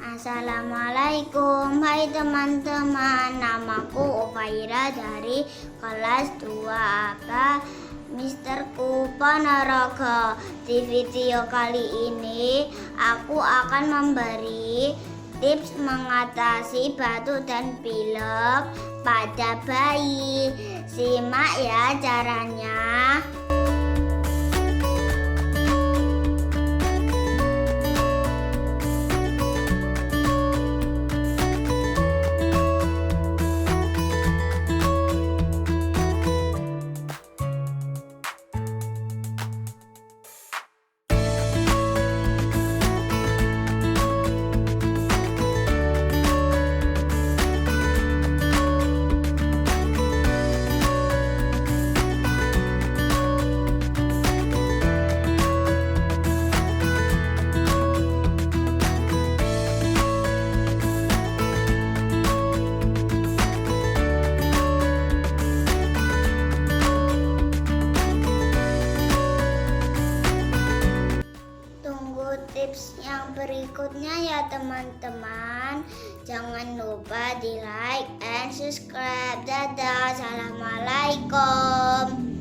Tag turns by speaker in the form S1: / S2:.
S1: Assalamualaikum, hai teman-teman. Namaku Ufaira dari kelas 2 A Misterku Ponorogo. Di video kali ini aku akan memberi tips mengatasi batuk dan pilek pada bayi. Simak ya caranya. Tips yang berikutnya ya teman-teman. Jangan lupa di like and subscribe. Dadah, assalamualaikum.